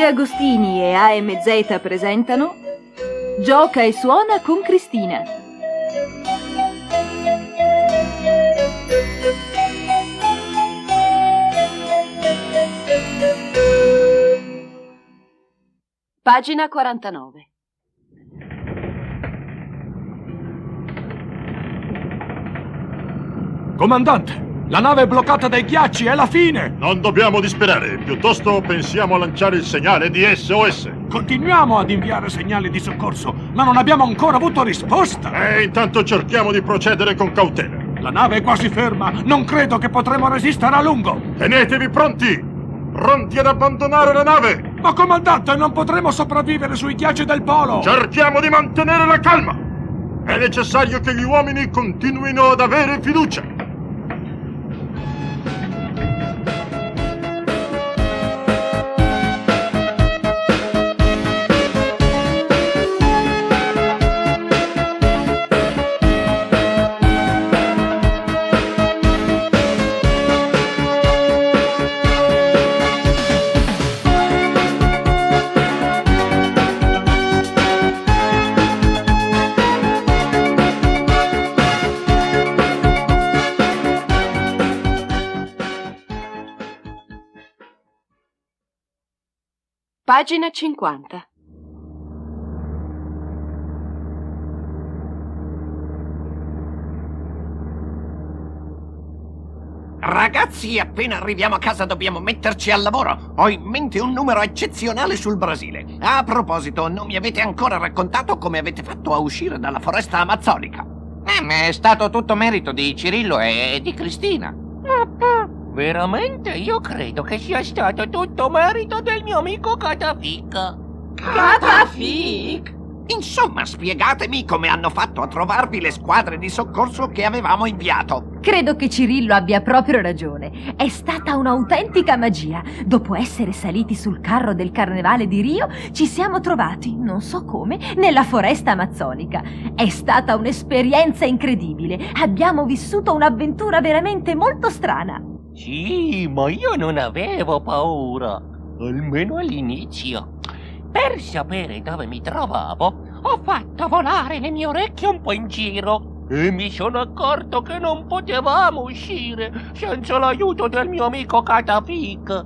Agostini e AMZ presentano Gioca e suona con Cristina. Pagina 49. Comandante, la nave è bloccata dai ghiacci, è la fine! Non dobbiamo disperare, piuttosto pensiamo a lanciare il segnale di SOS. Continuiamo ad inviare segnali di soccorso, ma non abbiamo ancora avuto risposta! E intanto cerchiamo di procedere con cautela. La nave è quasi ferma, non credo che potremo resistere a lungo! Tenetevi pronti! Pronti ad abbandonare la nave! Ma comandante, non potremo sopravvivere sui ghiacci del polo! Cerchiamo di mantenere la calma! È necessario che gli uomini continuino ad avere fiducia! Pagina 50. Ragazzi, appena arriviamo a casa dobbiamo metterci al lavoro. Ho in mente un numero eccezionale sul Brasile. A proposito, non mi avete ancora raccontato come avete fatto a uscire dalla foresta amazzonica. Ma è stato tutto merito di Cirillo e di Cristina. Veramente io credo che sia stato tutto merito del mio amico Catafic. Catafic? Insomma, spiegatemi come hanno fatto a trovarvi le squadre di soccorso che avevamo inviato. Credo che Cirillo abbia proprio ragione. È stata un'autentica magia. Dopo essere saliti sul carro del Carnevale di Rio, ci siamo trovati, non so come, nella foresta amazzonica. È stata un'esperienza incredibile. Abbiamo vissuto un'avventura veramente molto strana. Sì, ma io non avevo paura, almeno all'inizio. Per sapere dove mi trovavo, ho fatto volare le mie orecchie un po' in giro e mi sono accorto che non potevamo uscire senza l'aiuto del mio amico Catafic.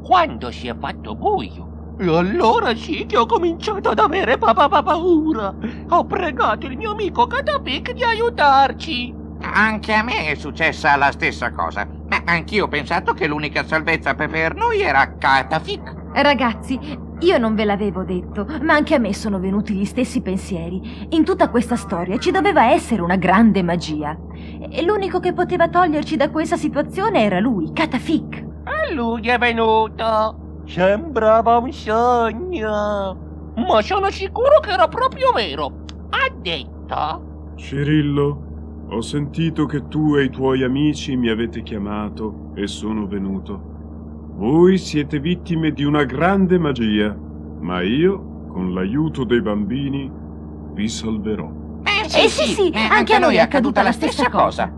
Quando si è fatto buio, e allora sì che ho cominciato ad avere paura. Ho pregato il mio amico Catafic di aiutarci. Anche a me è successa la stessa cosa, ma anch'io ho pensato che l'unica salvezza per noi era Catafic. Ragazzi, io non ve l'avevo detto, ma anche a me sono venuti gli stessi pensieri. In tutta questa storia ci doveva essere una grande magia. E l'unico che poteva toglierci da questa situazione era lui, Catafic. E lui è venuto. Sembrava un sogno, ma sono sicuro che era proprio vero. Ha detto: Cirillo, ho sentito che tu e i tuoi amici mi avete chiamato e sono venuto. Voi siete vittime di una grande magia, ma io, con l'aiuto dei bambini, vi salverò. Sì, anche a noi è accaduta la stessa cosa.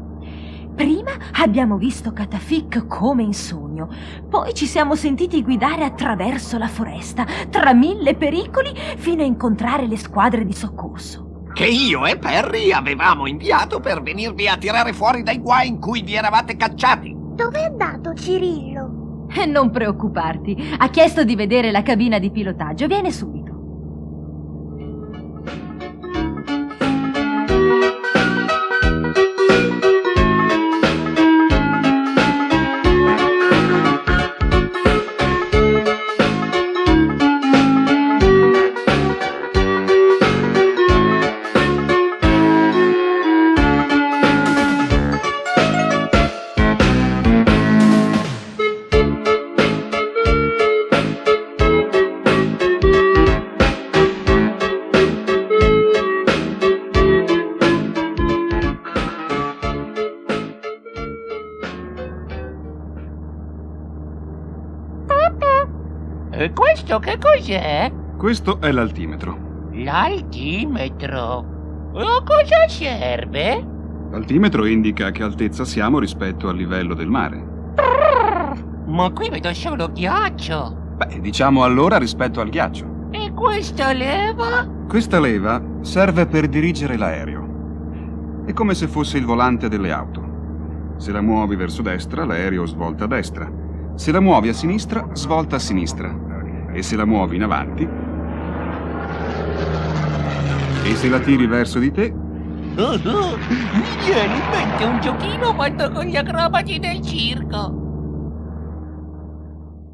Prima abbiamo visto Catafic come in sogno, poi ci siamo sentiti guidare attraverso la foresta, tra 1000 pericoli, fino a incontrare le squadre di soccorso. Che io e Perry avevamo inviato per venirvi a tirare fuori dai guai in cui vi eravate cacciati. Dov'è andato Cirillo? Non preoccuparti, ha chiesto di vedere la cabina di pilotaggio, viene subito. E questo che cos'è? Questo è l'altimetro. L'altimetro? E a cosa serve? L'altimetro indica a che altezza siamo rispetto al livello del mare. Ma qui vedo solo ghiaccio. Beh, diciamo allora rispetto al ghiaccio. E questa leva? Questa leva serve per dirigere l'aereo. È come se fosse il volante delle auto. Se la muovi verso destra, l'aereo svolta a destra. Se la muovi a sinistra, svolta a sinistra. E se la muovi in avanti... E se la tiri verso di te... Mi viene in mente un giochino fatto con gli acrobati del circo.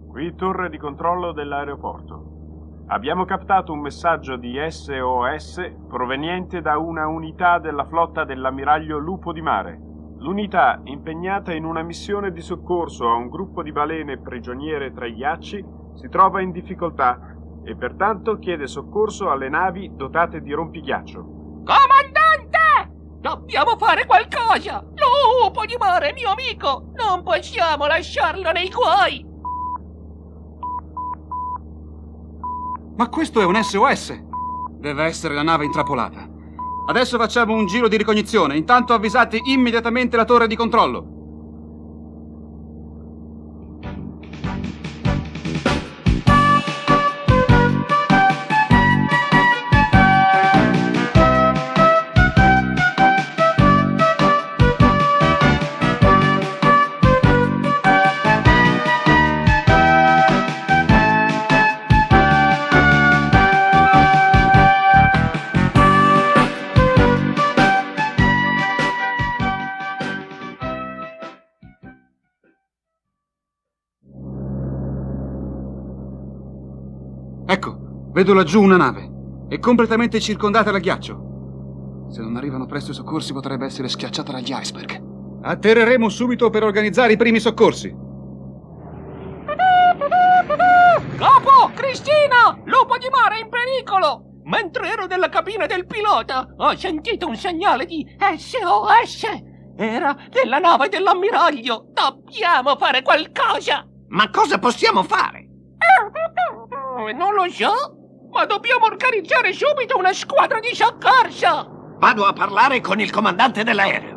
Qui torre di controllo dell'aeroporto. Abbiamo captato un messaggio di SOS proveniente da una unità della flotta dell'ammiraglio Lupo di Mare. L'unità, impegnata in una missione di soccorso a un gruppo di balene prigioniere tra i ghiacci, si trova in difficoltà e pertanto chiede soccorso alle navi dotate di rompighiaccio. Comandante! Dobbiamo fare qualcosa! Lupo di Mare, mio amico! Non possiamo lasciarlo nei guai! Ma questo è un SOS! Deve essere la nave intrappolata. Adesso facciamo un giro di ricognizione. Intanto avvisate immediatamente la torre di controllo. Ecco, vedo laggiù una nave. È completamente circondata dal ghiaccio. Se non arrivano presto i soccorsi potrebbe essere schiacciata dagli iceberg. Atterreremo subito per organizzare i primi soccorsi. Capo! Cristina! Lupo di Mare è in pericolo! Mentre ero nella cabina del pilota, ho sentito un segnale di SOS! Era della nave dell'ammiraglio! Dobbiamo fare qualcosa! Ma cosa possiamo fare? Non lo so, ma dobbiamo organizzare subito una squadra di soccorso! Vado a parlare con il comandante dell'aereo.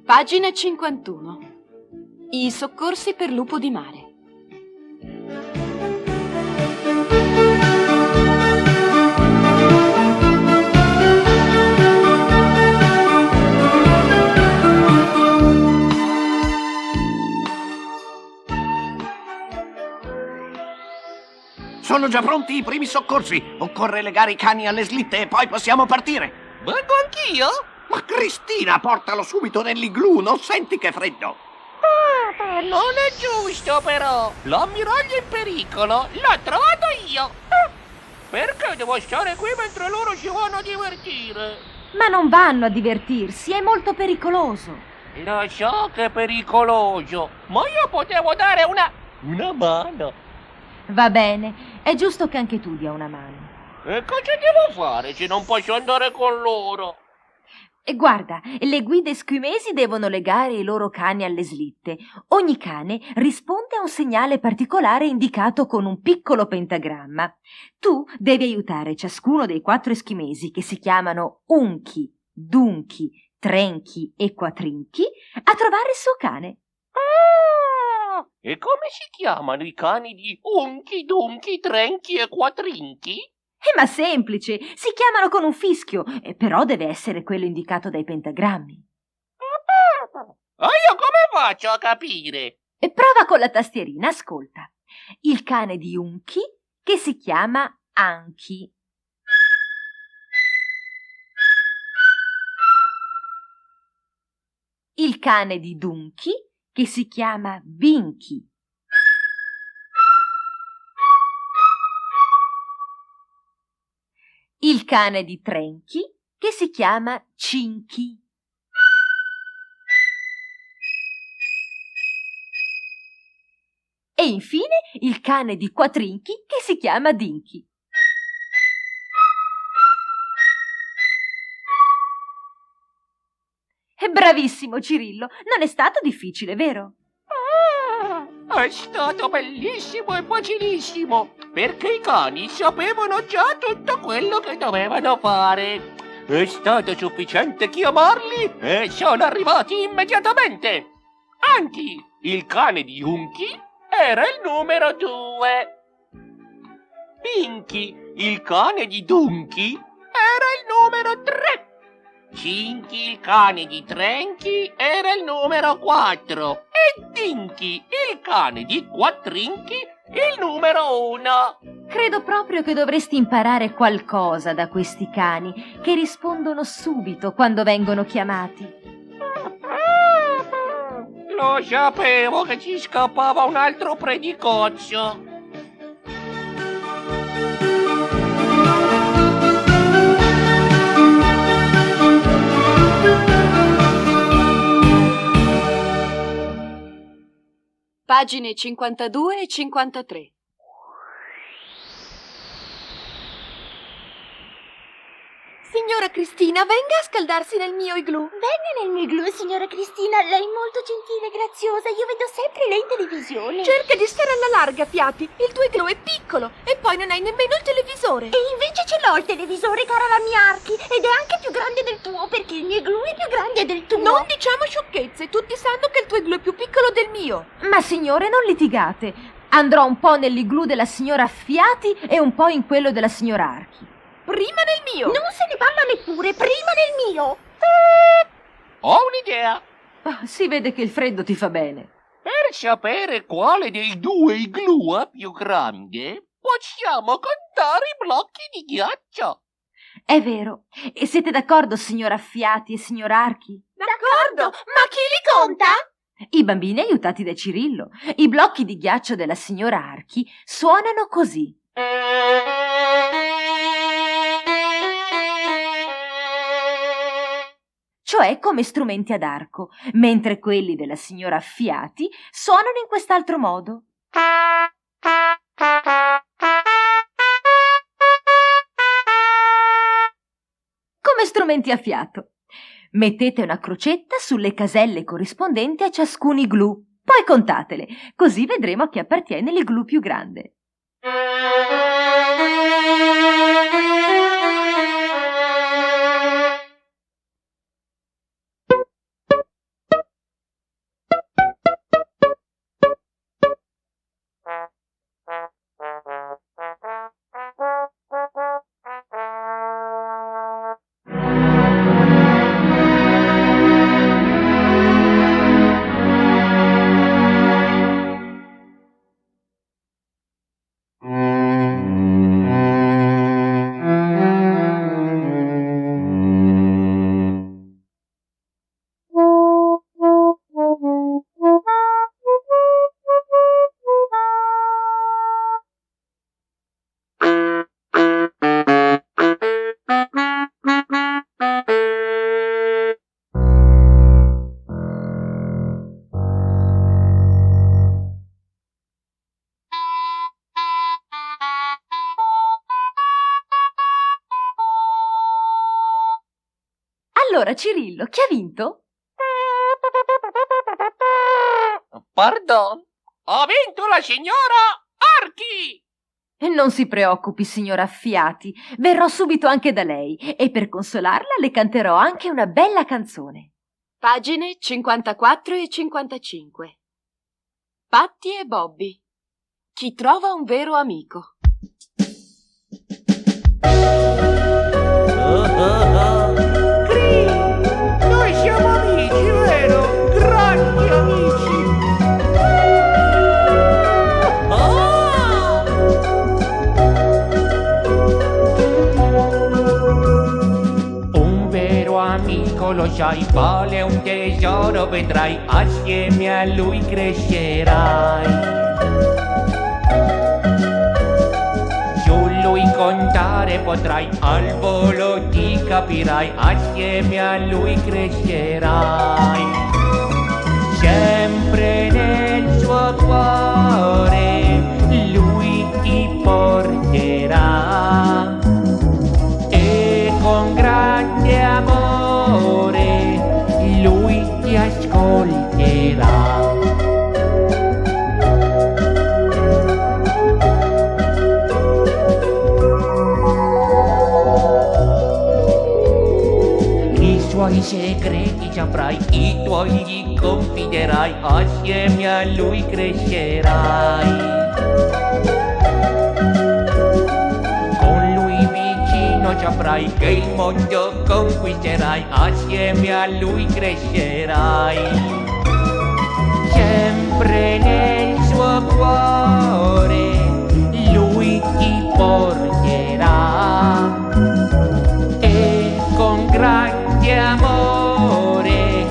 Pagina 51. I soccorsi per Lupo di Mare. Sono già pronti i primi soccorsi. Occorre legare i cani alle slitte e poi possiamo partire. Vengo anch'io? Ma Cristina, portalo subito nell'igloo, non senti che freddo? Non è giusto, però. L'ammiraglio è in pericolo. L'ho trovato io. Perché devo stare qui mentre loro si vanno a divertire? Ma non vanno a divertirsi, è molto pericoloso. Lo so che è pericoloso, ma io potevo dare una mano. Va bene, è giusto che anche tu dia una mano. E cosa devo fare se non posso andare con loro? E guarda, le guide squimesi devono legare i loro cani alle slitte. Ogni cane risponde a un segnale particolare indicato con un piccolo pentagramma. Tu devi aiutare ciascuno dei 4 eschimesi, che si chiamano Unchi, Dunchi, Trenchi e Quattrinchi, a trovare il suo cane. E come si chiamano i cani di Unchi, Dunchi, Trenchi e Quattrinchi? Ma semplice, si chiamano con un fischio, però deve essere quello indicato dai pentagrammi. E io come faccio a capire? E prova con la tastierina, ascolta. Il cane di Unchi, che si chiama Anchi. Il cane di Dunchi, che si chiama Binchi. Il cane di Trenchi, che si chiama Cinchi. E infine il cane di Quattrinchi che si chiama Dinky. Bravissimo, Cirillo. Non è stato difficile, vero? È stato bellissimo e facilissimo, perché i cani sapevano già tutto quello che dovevano fare. È stato sufficiente chiamarli e sono arrivati immediatamente. Anki, il cane di Unky, era il numero 2. Pinky, il cane di Dunky, era il numero 3. Cinky, il cane di Trenky, era il numero 4. E Dinky, il cane di Quattrinchi, il numero 1. Credo proprio che dovresti imparare qualcosa da questi cani, che rispondono subito quando vengono chiamati. Lo sapevo che ci scappava un altro predicozzo. Pagine 52 e 53. Signora Cristina, venga a scaldarsi nel mio igloo. Venga nel mio igloo, signora Cristina. Lei è molto gentile e graziosa. Io vedo sempre lei in televisione. Cerca di stare alla larga, Fiati. Il tuo igloo è piccolo e poi non hai nemmeno il televisore. E invece ce l'ho il televisore, cara la mia Archi. Ed è anche più grande del tuo, perché il mio igloo è più grande del tuo. Non diciamo sciocchezze. Tutti sanno che il tuo igloo è più piccolo del mio. Ma signore, non litigate. Andrò un po' nell'igloo della signora Fiati e un po' in quello della signora Archi. Prima nel mio. Non se ne parla neppure, prima nel mio. Ho un'idea. Si vede che il freddo ti fa bene. Per sapere quale dei due igloo è più grande, possiamo contare i blocchi di ghiaccio. È vero. E siete d'accordo, signora Fiati e signora Archi? D'accordo, ma chi li conta? I bambini aiutati da Cirillo. I blocchi di ghiaccio della signora Archi suonano così. Cioè come strumenti ad arco, mentre quelli della signora Fiati suonano in quest'altro modo. Come strumenti a fiato. Mettete una crocetta sulle caselle corrispondenti a ciascun igloo, poi contatele, così vedremo a chi appartiene l'igloo più grande. Allora, Cirillo, chi ha vinto? Pardon? Ha vinto la signora Archi! Non si preoccupi, signora Fiati, verrò subito anche da lei e per consolarla le canterò anche una bella canzone. Pagine 54 e 55. Patti e Bobby. Chi trova un vero amico. Noi siamo amici, vero? Grandi amici! Un vero amico, lo sai, vale un tesoro, vedrai, assieme a lui crescerai. Su lui contare potrai, al volo ti capirai, assieme a lui crescerai. Sempre nel suo suo cuore lui ti porterà e con grande amore lui ti ascolterà. I suoi segreti saprai, i tuoi gli confiderai, assieme a lui crescerai. Con lui vicino saprai che il mondo conquisterai, assieme a lui crescerai. Sempre nel suo cuore lui ti porterà e con grande amore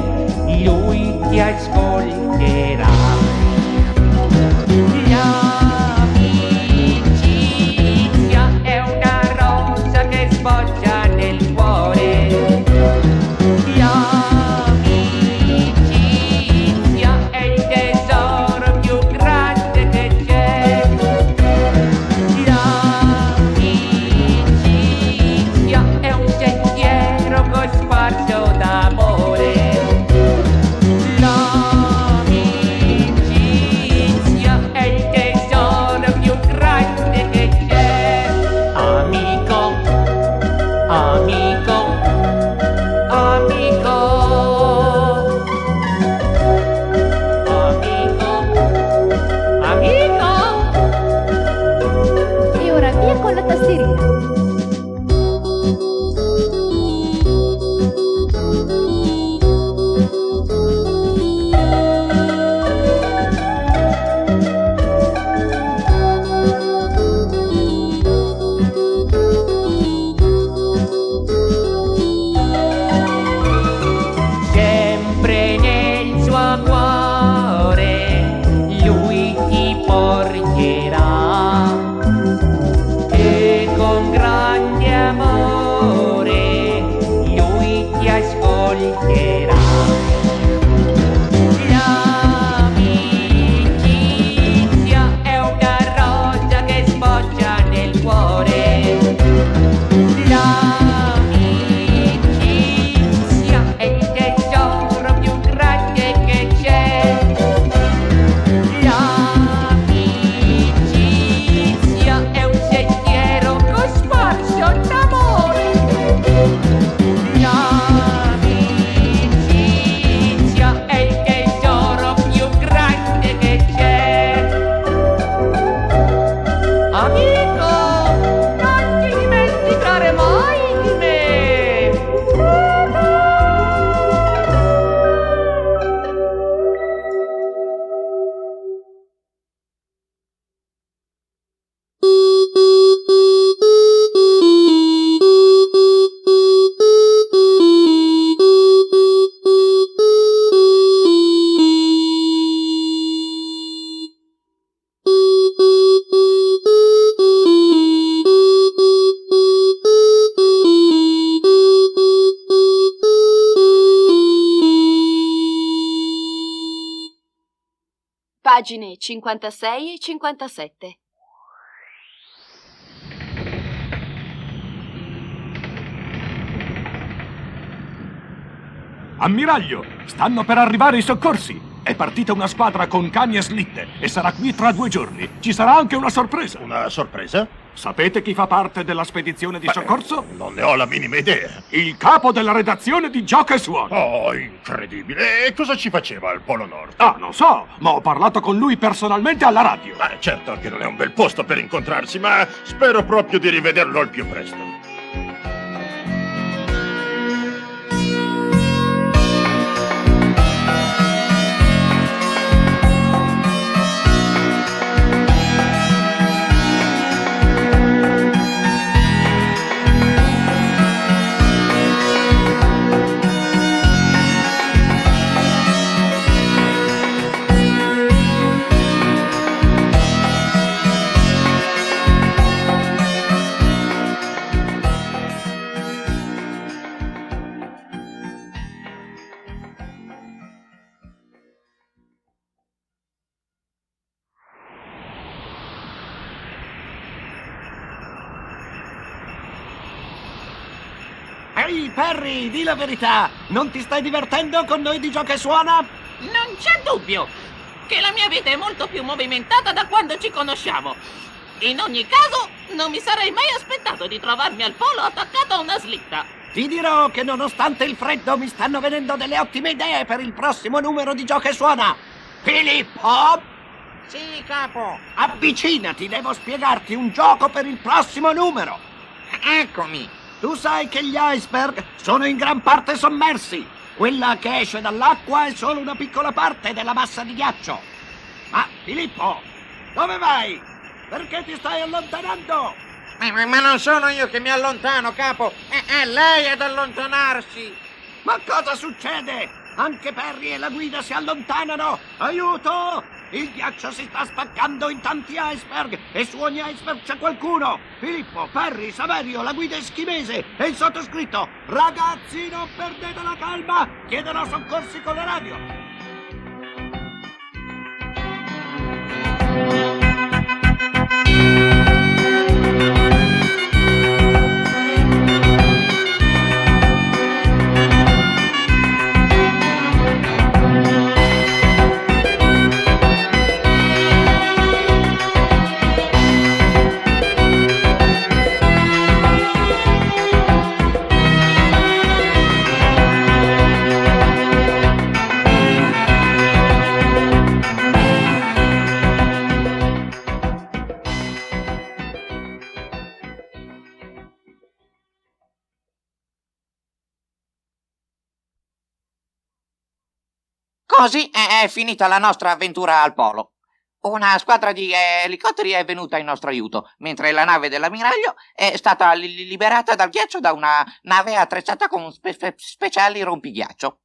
lui ti ascolterà. L'amicizia è una rosa che sboccia nel cuore. L'amicizia è il tesoro più grande che c'è. L'amicizia è un sentiero cosparso d'amore. L'amicizia è il tesoro più grande che c'è. Amico, amico, amico, amico, amico. E ora via con la tastierina. Sempre nel suo cuore lui ti porterà e con grande amore lui ti ascolterà. L'amicizia è una rosa che sboccia nel cuore. L'amicizia è il tesoro più grande che c'è. L'amicizia è un sentiero cosparso d'amore. L'amicizia è il tesoro più grande che c'è. Amico, non ti dimenticare mai di me. Pagine 56 e 57. Ammiraglio, stanno per arrivare i soccorsi. È partita una squadra con cani e slitte e sarà qui tra 2 giorni. Ci sarà anche una sorpresa. Una sorpresa? Sapete chi fa parte della spedizione di soccorso? Non ne ho la minima idea. Il capo della redazione di Gioca e Suono. Oh, incredibile. E cosa ci faceva al Polo Nord? Ah, non so, ma ho parlato con lui personalmente alla radio. Certo che non è un bel posto per incontrarsi, ma spero proprio di rivederlo al più presto. Ehi, Perry, di la verità! Non ti stai divertendo con noi di Gioca e Suona? Non c'è dubbio che la mia vita è molto più movimentata da quando ci conosciamo. In ogni caso, non mi sarei mai aspettato di trovarmi al polo attaccato a una slitta. Ti dirò che nonostante il freddo mi stanno venendo delle ottime idee per il prossimo numero di Gioca e Suona. Filippo! Sì, capo. Avvicinati, devo spiegarti un gioco per il prossimo numero. Eccomi. Tu sai che gli iceberg sono in gran parte sommersi. Quella che esce dall'acqua è solo una piccola parte della massa di ghiaccio. Ma, Filippo, dove vai? Perché ti stai allontanando? Ma non sono io che mi allontano, capo. È lei ad allontanarsi. Ma cosa succede? Anche Perry e la guida si allontanano. Aiuto! Il ghiaccio si sta spaccando in tanti iceberg e su ogni iceberg c'è qualcuno. Filippo, Perry, Saverio, la guida eschimese e il sottoscritto. Ragazzi, non perdete la calma. Chiedono soccorsi con le radio. Così è finita la nostra avventura al polo. Una squadra di elicotteri è venuta in nostro aiuto, mentre la nave dell'ammiraglio è stata liberata dal ghiaccio da una nave attrezzata con speciali rompighiaccio.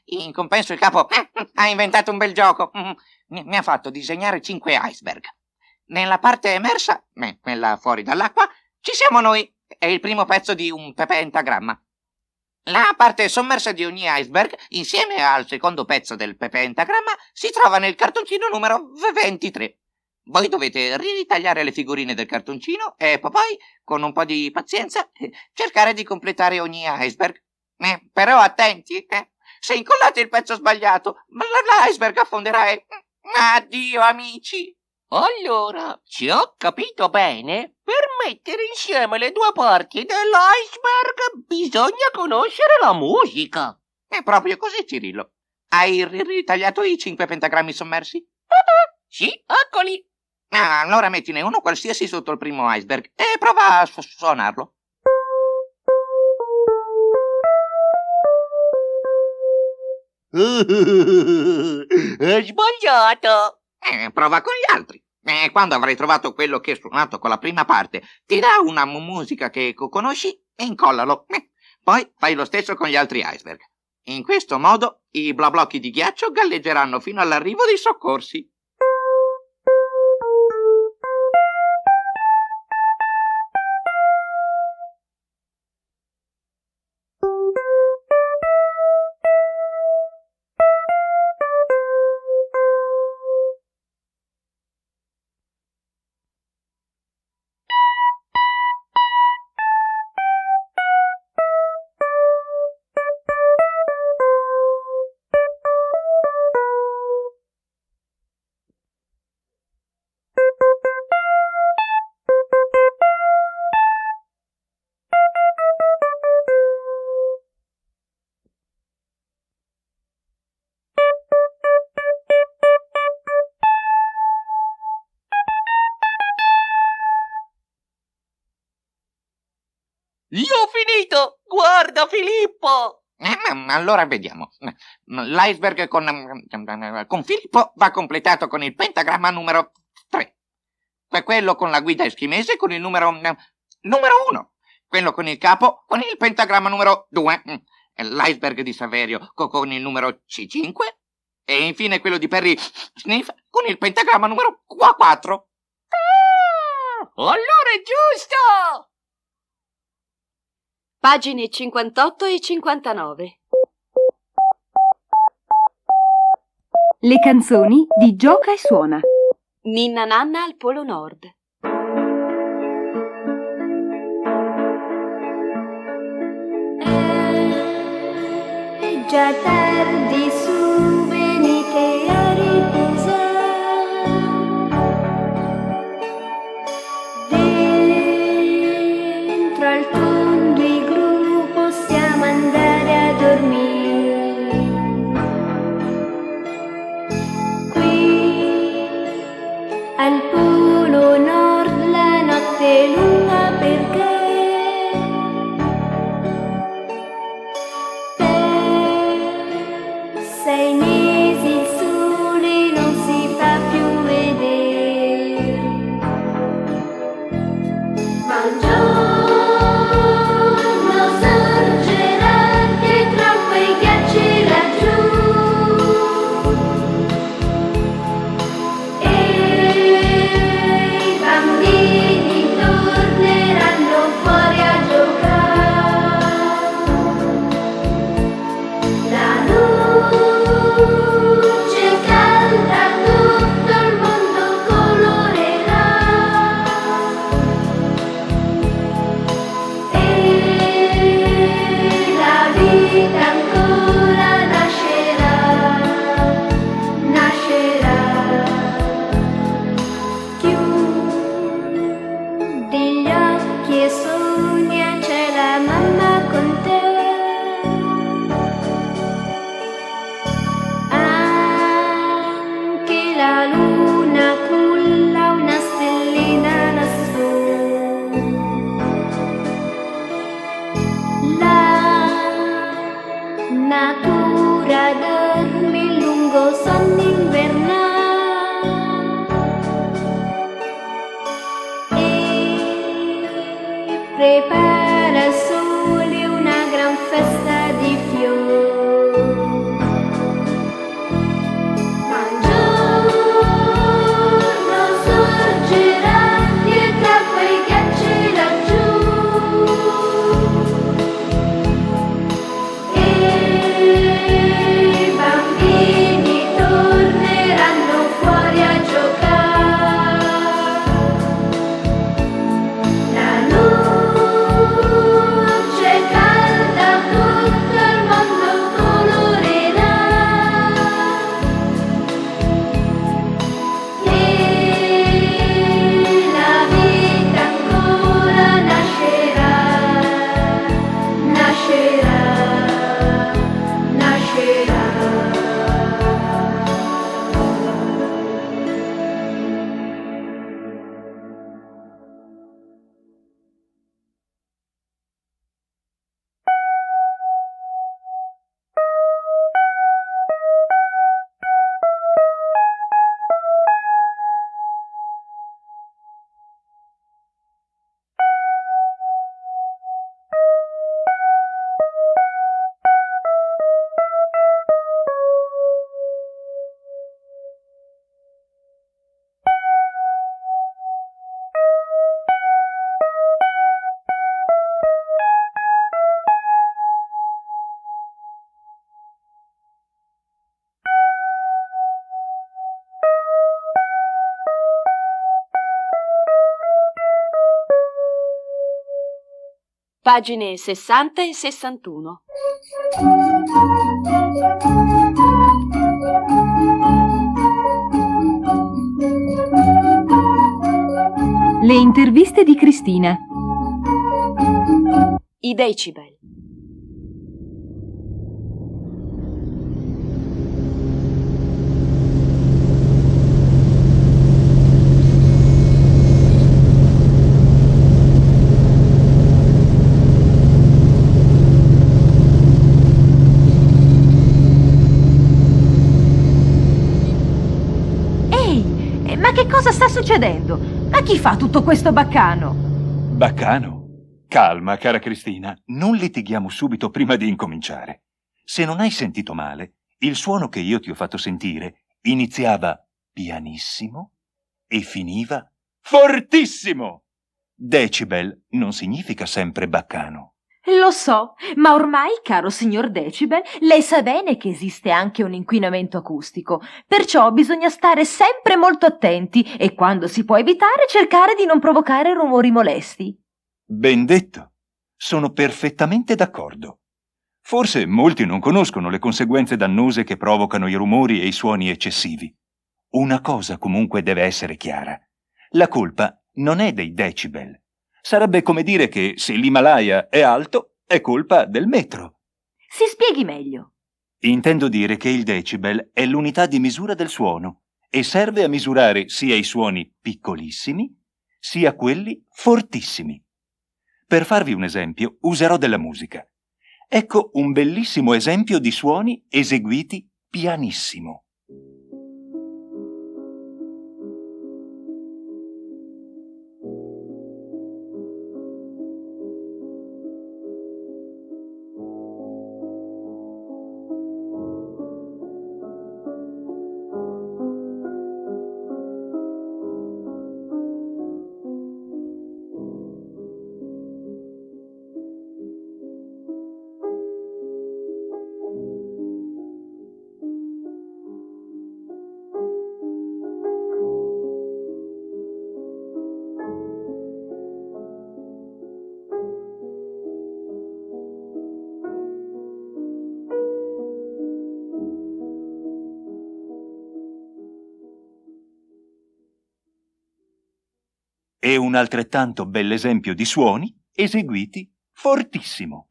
In compenso il capo ha inventato un bel gioco. Mi ha fatto disegnare 5 iceberg. Nella parte emersa, quella fuori dall'acqua, ci siamo noi. È il primo pezzo di un pentagramma. La parte sommersa di ogni iceberg, insieme al secondo pezzo del pentagramma, si trova nel cartoncino numero 23. Voi dovete ritagliare le figurine del cartoncino e poi, con un po' di pazienza, cercare di completare ogni iceberg. Però attenti, se incollate il pezzo sbagliato, l'iceberg affonderà e... Addio, amici! Allora, se ho capito bene, per mettere insieme le due parti dell'iceberg bisogna conoscere la musica. È proprio così, Cirillo. Hai ritagliato i 5 pentagrammi sommersi? Sì, eccoli. Allora mettine uno qualsiasi sotto il primo iceberg e prova a suonarlo. È sbagliato. Prova con gli altri. Quando avrai trovato quello che è suonato con la prima parte, ti dà una musica che conosci e incollalo. Poi fai lo stesso con gli altri iceberg. In questo modo i blocchi di ghiaccio galleggeranno fino all'arrivo dei soccorsi. Io ho finito! Guarda, Filippo! Allora vediamo. L'iceberg con Filippo va completato con il pentagramma numero 3. Quello con la guida eschimese con il numero 1. Quello con il capo con il pentagramma numero 2. L'iceberg di Saverio con il numero C5. E infine quello di Perry Sniff con il pentagramma numero 4. Allora è giusto! Pagine 58 e 59. Le canzoni di Gioca e Suona. Ninna Nanna al Polo Nord. già tardi, su venite a riposare. Dentro al tondo igloo possiamo andare a dormire. Qui al polo nord la notte è lunga perché per 6 mesi il sole non si fa più vedere. Ma un giorno sorgerà dietro quei ghiacci laggiù e i bambini torneranno fuori a giocare. La luce calda tutto il mondo colorerà e la vita ancora nascerà, nascerà. Chiudi gli occhi e sogna, c'è la mamma con te. Anche la luna culla una stellina lassù. La natura dorme il lungo sonno invernale e prepara al sole una gran festa di fiori. Ma un giorno sorgerà dietro a quei ghiacci laggiù e i bambini torneranno fuori a giocare. La luce calda tutto il mondo colorerà e la vita ancora nascerà, nascerà, nascerà. Pagine 60 e 61. Le interviste di Cristina. I decibel. Ma che cosa sta succedendo? Ma chi fa tutto questo baccano? Baccano? Calma, cara Cristina, non litighiamo subito prima di incominciare. Se non hai sentito male, il suono che io ti ho fatto sentire iniziava pianissimo e finiva fortissimo. Decibel non significa sempre baccano. Lo so, ma ormai, caro signor Decibel, lei sa bene che esiste anche un inquinamento acustico, perciò bisogna stare sempre molto attenti e quando si può evitare cercare di non provocare rumori molesti. Ben detto, sono perfettamente d'accordo. Forse molti non conoscono le conseguenze dannose che provocano i rumori e i suoni eccessivi. Una cosa comunque deve essere chiara. La colpa non è dei decibel. Sarebbe come dire che se l'Himalaya è alto, è colpa del metro. Si spieghi meglio. Intendo dire che il decibel è l'unità di misura del suono e serve a misurare sia i suoni piccolissimi, sia quelli fortissimi. Per farvi un esempio, userò della musica. Ecco un bellissimo esempio di suoni eseguiti pianissimo. E un altrettanto bell'esempio di suoni eseguiti fortissimo.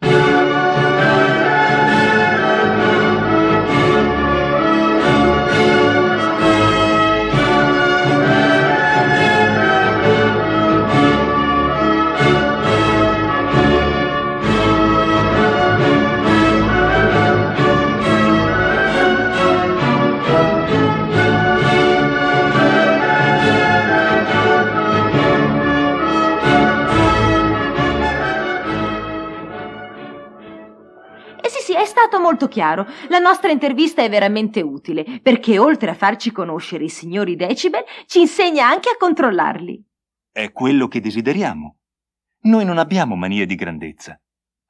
È stato molto chiaro. La nostra intervista è veramente utile, perché oltre a farci conoscere i signori decibel, ci insegna anche a controllarli. È quello che desideriamo. Noi non abbiamo manie di grandezza.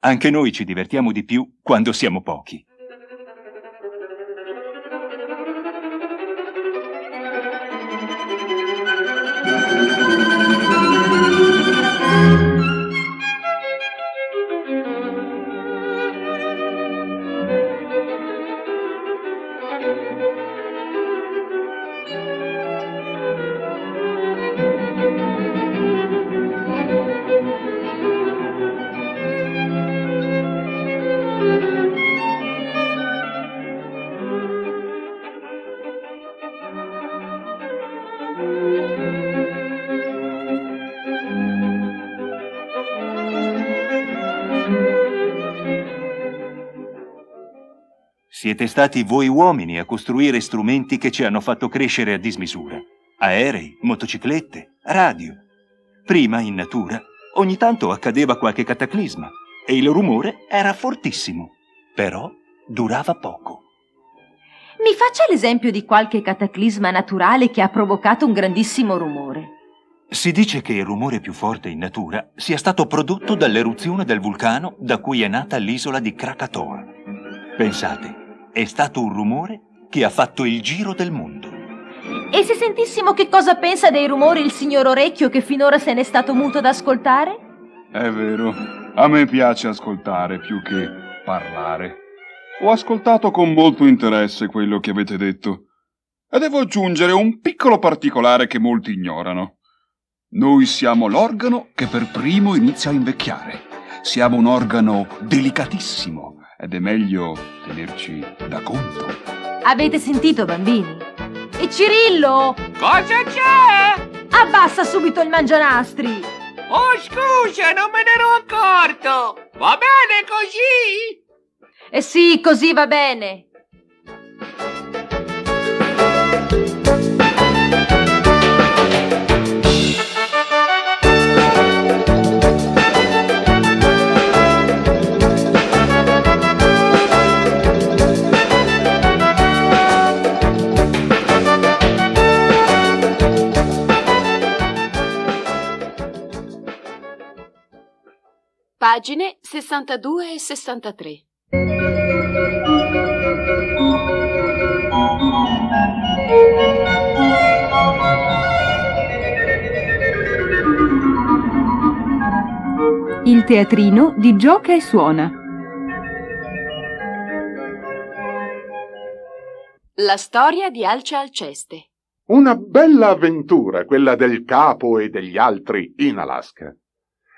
Anche noi ci divertiamo di più quando siamo pochi. Siete stati voi uomini a costruire strumenti che ci hanno fatto crescere a dismisura. Aerei, motociclette, radio. Prima, in natura, ogni tanto accadeva qualche cataclisma e il rumore era fortissimo, però durava poco. Mi faccia l'esempio di qualche cataclisma naturale che ha provocato un grandissimo rumore. Si dice che il rumore più forte in natura sia stato prodotto dall'eruzione del vulcano da cui è nata l'isola di Krakatoa. Pensate, è stato un rumore che ha fatto il giro del mondo. E se sentissimo che cosa pensa dei rumori il signor Orecchio che finora se n'è stato muto ad ascoltare? È vero, a me piace ascoltare più che parlare. Ho ascoltato con molto interesse quello che avete detto e devo aggiungere un piccolo particolare che molti ignorano. Noi siamo l'organo che per primo inizia a invecchiare. Siamo un organo delicatissimo ed è meglio tenerci da conto. Avete sentito, bambini? E Cirillo? Cosa c'è? Abbassa subito il mangianastri! Oh, scusa, non me ne ero accorto! Va bene così? Eh sì, così va bene. Pagine 62 e 63. Il teatrino di Gioca e Suona. La storia di Alce Alceste. Una bella avventura quella del capo e degli altri in Alaska.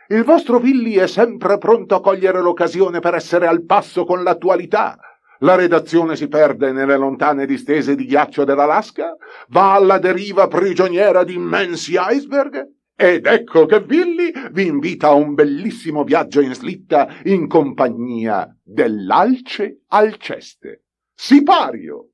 Il vostro Willy è sempre pronto a cogliere l'occasione per essere al passo con l'attualità. La redazione si perde nelle lontane distese di ghiaccio dell'Alaska, va alla deriva prigioniera di immensi iceberg, ed ecco che Willy vi invita a un bellissimo viaggio in slitta in compagnia dell'Alce Alceste. Sipario!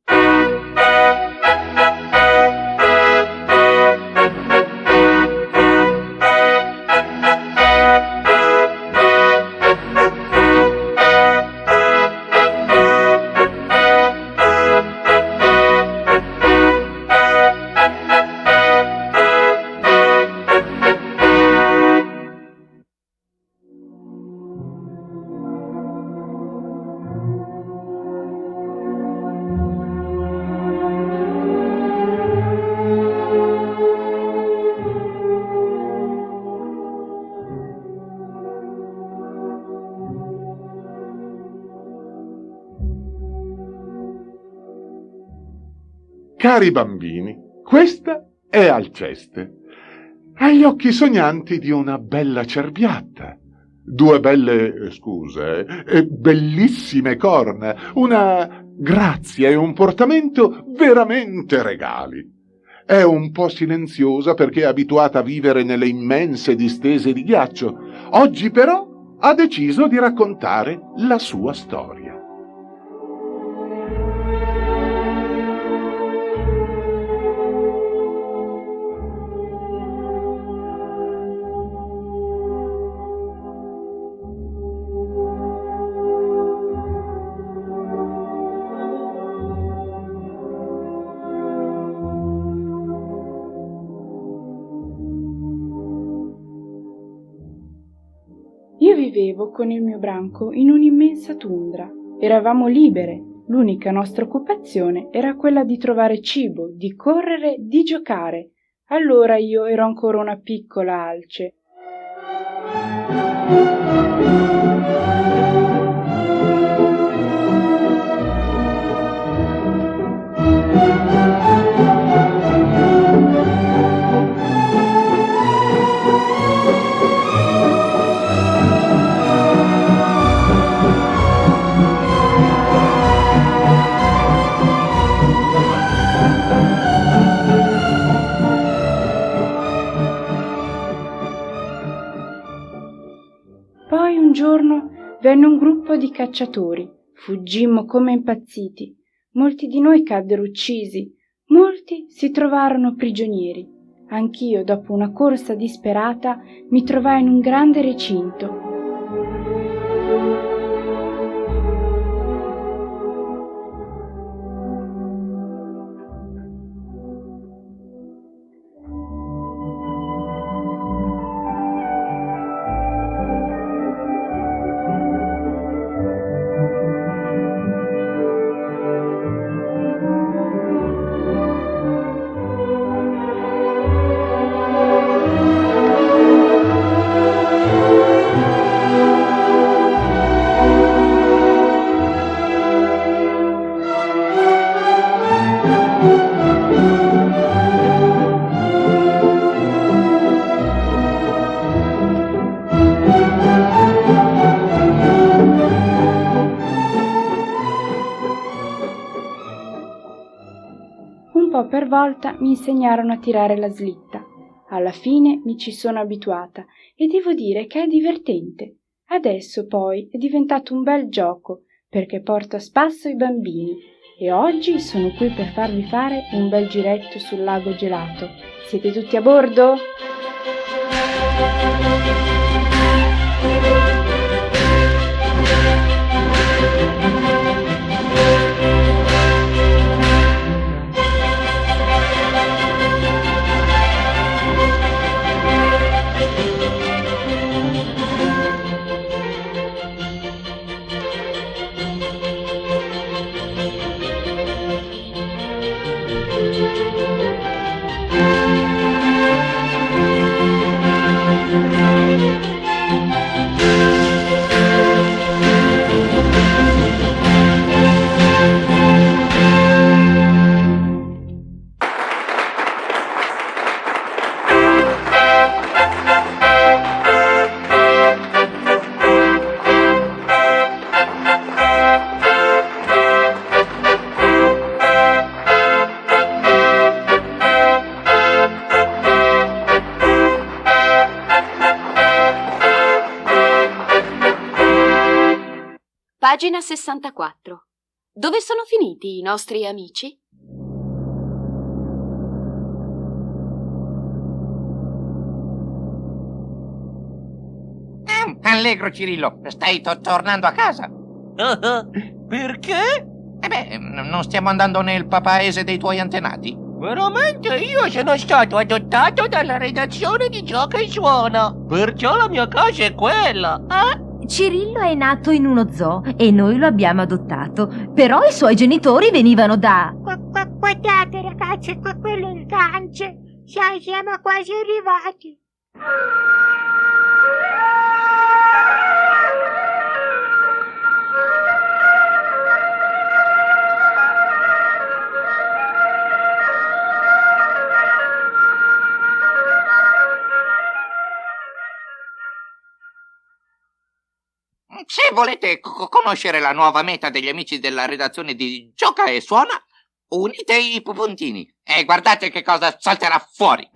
Cari bambini, questa è Alceste. Ha gli occhi sognanti di una bella cerbiatta, due bellissime corna, una grazia e un portamento veramente regali. È un po' silenziosa perché è abituata a vivere nelle immense distese di ghiaccio. Oggi però ha deciso di raccontare la sua storia. Io vivevo con il mio branco in un'immensa tundra. Eravamo libere. L'unica nostra occupazione era quella di trovare cibo, di correre, di giocare. Allora io ero ancora una piccola alce. Poi un giorno venne un gruppo di cacciatori. Fuggimmo come impazziti. Molti di noi caddero uccisi, molti si trovarono prigionieri. Anch'io, dopo una corsa disperata, mi trovai in un grande recinto. Un po' per volta mi insegnarono a tirare la slitta. Alla fine mi ci sono abituata e devo dire che è divertente. Adesso poi è diventato un bel gioco perché porto a spasso i bambini e oggi sono qui per farvi fare un bel giretto sul lago gelato. Siete tutti a bordo? Pagina 64. Dove sono finiti i nostri amici? Allegro, Cirillo, stai tornando a casa. Perché? Non stiamo andando nel paese dei tuoi antenati? Veramente io sono stato adottato dalla redazione di Gioca e Suona, perciò la mia casa è quella, Cirillo è nato in uno zoo e noi lo abbiamo adottato, però i suoi genitori venivano da... Guardate ragazzi, quello è il gancio. Siamo quasi arrivati. Se volete conoscere la nuova meta degli amici della redazione di Gioca e Suona, unite i puntini e guardate che cosa salterà fuori.